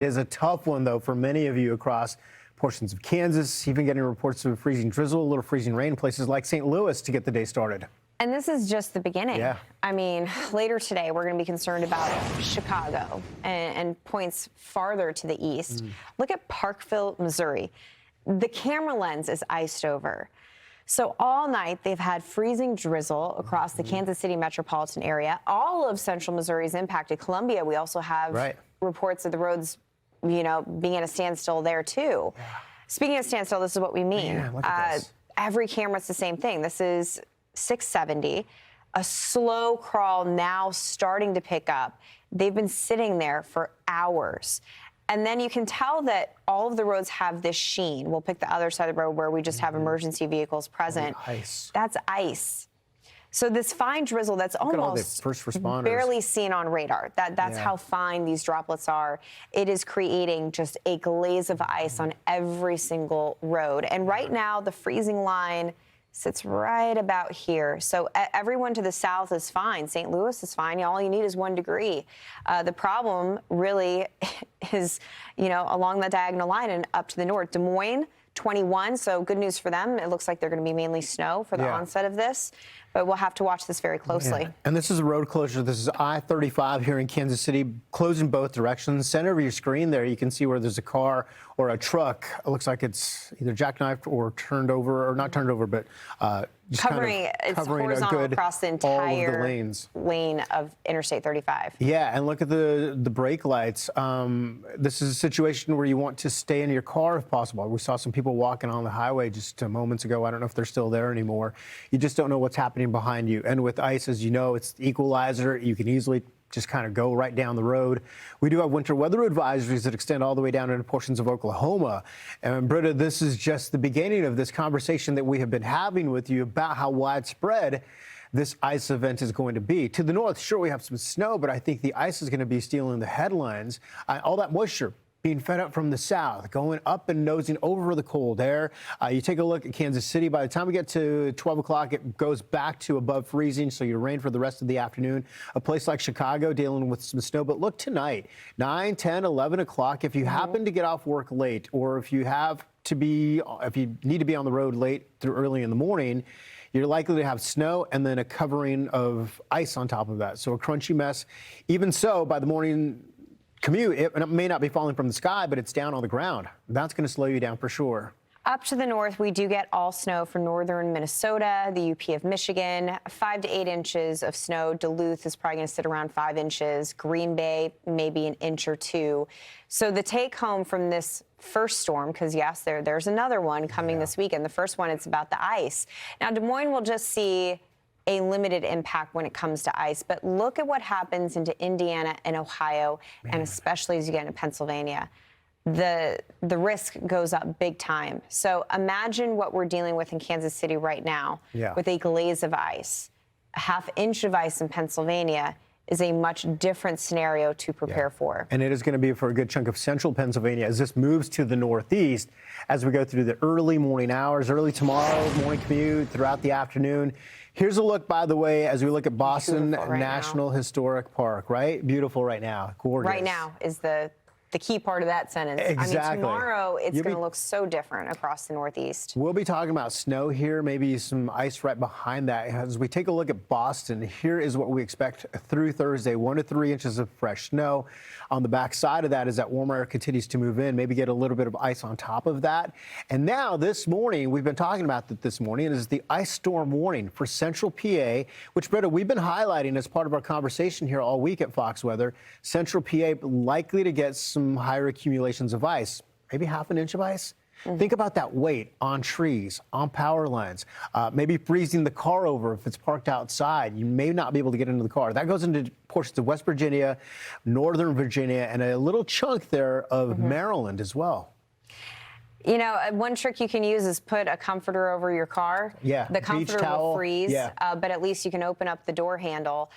It is a tough one, though, for many of you across portions of Kansas, even getting reports of freezing drizzle, a little freezing rain in places like St. Louis to get the day started. And this is just the beginning. Yeah. I mean, later today, we're going to be concerned about Chicago and points farther to the east. Look at Parkville, Missouri. The camera lens is iced over. So all night, they've had freezing drizzle across the Kansas City metropolitan area. All of central Missouri is impacted. Columbia, we also have reports of the roads, being at a standstill there, too. Yeah. Speaking of standstill, this is what we mean. Yeah, look at this. Every camera's the same thing. This is 670, a slow crawl now starting to pick up. They've been sitting there for hours. And then you can tell that all of the roads have this sheen. We'll pick the other side of the road where we just have emergency vehicles present. Ice. That's ice. So this fine drizzle that's almost first responders. Barely seen on radar. That's how fine these droplets are. It is creating just a glaze of ice on every single road. And right now, the freezing line sits right about here. So everyone to the south is fine. St. Louis is fine. All you need is 1 degree. The problem really is, along the diagonal line and up to the north. Des Moines, 21, so good news for them. It looks like they're going to be mainly snow for the onset of this, but we'll have to watch this very closely. Yeah. And this is a road closure. This is I-35 here in Kansas City, closing both directions. Center of your screen there, you can see where there's a car or a truck. It looks like it's either jackknifed or turned over, or not turned over, but just covering it's horizontal across the entire lane of Interstate 35. Yeah, and look at the brake lights. This is a situation where you want to stay in your car if possible. We saw some people walking on the highway just moments ago. I don't know if they're still there anymore. You just don't know what's happening behind you. And with ice, as you know, it's the equalizer. You can easily just kind of go right down the road. We do have winter weather advisories that extend all the way down into portions of Oklahoma. And Britta, this is just the beginning of this conversation that we have been having with you about how widespread this ice event is going to be. To the north, sure, we have some snow, but I think the ice is going to be stealing the headlines. All that moisture being fed up from the south, going up and nosing over the cold air. You take a look at Kansas City. By the time we get to 12 o'clock, it goes back to above freezing, so you rain for the rest of the afternoon. A place like Chicago dealing with some snow. But look tonight, 9, 10, 11 o'clock, if you happen to get off work late, or if you need to be on the road late through early in the morning, you're likely to have snow and then a covering of ice on top of that. So a crunchy mess. Even so, by the morning commute, it may not be falling from the sky, but it's down on the ground. That's going to slow you down for sure. Up to the north, we do get all snow for northern Minnesota, the UP of Michigan, 5 to 8 inches of snow. Duluth is probably going to sit around 5 inches. Green Bay, maybe an inch or 2. So the take home from this first storm, because yes, there's another one coming this weekend. The first one, it's about the ice. Now, Des Moines will just see a limited impact when it comes to ice, but look at what happens into Indiana and Ohio, and especially as you get into Pennsylvania. The risk goes up big time. So imagine what we're dealing with in Kansas City right now with a glaze of ice. A ½ inch of ice in Pennsylvania is a much different scenario to prepare for. And it is going to be for a good chunk of central Pennsylvania as this moves to the northeast as we go through the early morning hours, early tomorrow morning commute throughout the afternoon. Here's a look, by the way, as we look at Boston National Historic Park, right? Beautiful right now. Gorgeous. Right now is the key part of that sentence. Exactly. I mean, tomorrow it's going to look so different across the Northeast. We'll be talking about snow here, maybe some ice right behind that. As we take a look at Boston, here is what we expect through Thursday, 1 to 3 inches of fresh snow. On the back side of that, as that warmer air continues to move in, maybe get a little bit of ice on top of that. And now this morning, we've been talking about that this morning, is the ice storm warning for central PA, which, Britta, we've been highlighting as part of our conversation here all week at Fox Weather. Central PA likely to get some higher accumulations of ice, maybe ½ inch of ice. Think about that weight on trees, on power lines, maybe freezing the car over if it's parked outside. You may not be able to get into the car. That goes into portions of West Virginia, Northern Virginia, and a little chunk there of Maryland as well. You know, one trick you can use is put a comforter over your car. Yeah, the comforter will freeze, but at least you can open up the door handle.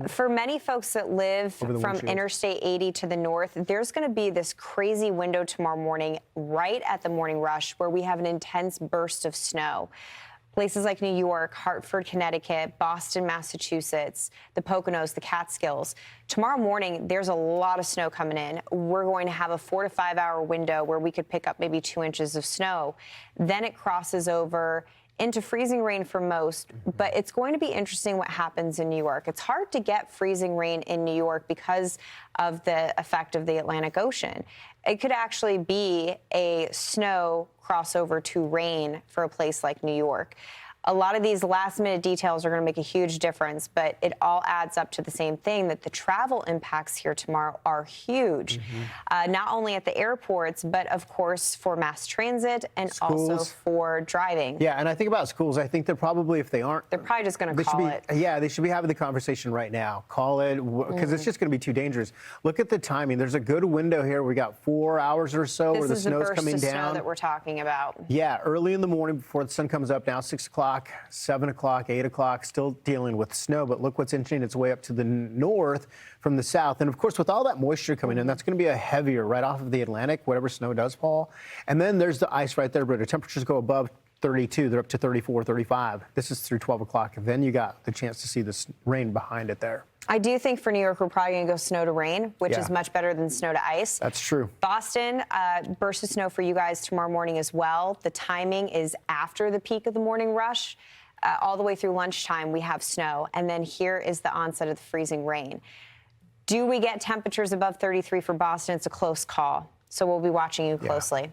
For many folks that live from Interstate 80 to the north, there's going to be this crazy window tomorrow morning right at the morning rush where we have an intense burst of snow. Places like New York, Hartford, Connecticut, Boston, Massachusetts, the Poconos, the Catskills. Tomorrow morning, there's a lot of snow coming in. We're going to have a 4 to 5 hour window where we could pick up maybe 2 inches of snow. Then it crosses over into freezing rain for most, but it's going to be interesting what happens in New York. It's hard to get freezing rain in New York because of the effect of the Atlantic Ocean. It could actually be a snow crossover to rain for a place like New York. A lot of these last-minute details are going to make a huge difference, but it all adds up to the same thing, that the travel impacts here tomorrow are huge, not only at the airports, but, of course, for mass transit and also for driving. Yeah, and I think about schools. I think they're probably, if they aren't... They're probably just going to call it. Yeah, they should be having the conversation right now. Call it, because it's just going to be too dangerous. Look at the timing. There's a good window here. We got 4 hours or so where the snow's coming down. This is the burst of snow that we're talking about. Yeah, early in the morning before the sun comes up, now 6 o'clock. 7 o'clock, 8 o'clock, still dealing with snow. But look what's inching its way up to the north from the south. And of course, with all that moisture coming in, that's going to be a heavier right off of the Atlantic, whatever snow does fall. And then there's the ice right there, Britta. Temperatures go above 32. They're up to 34, 35. This is through 12 o'clock. And then you got the chance to see this rain behind it there. I do think for New York, we're probably going to go snow to rain, which is much better than snow to ice. That's true. Boston, burst of snow for you guys tomorrow morning as well. The timing is after the peak of the morning rush. All the way through lunchtime, we have snow. And then here is the onset of the freezing rain. Do we get temperatures above 33 for Boston? It's a close call. So we'll be watching you closely.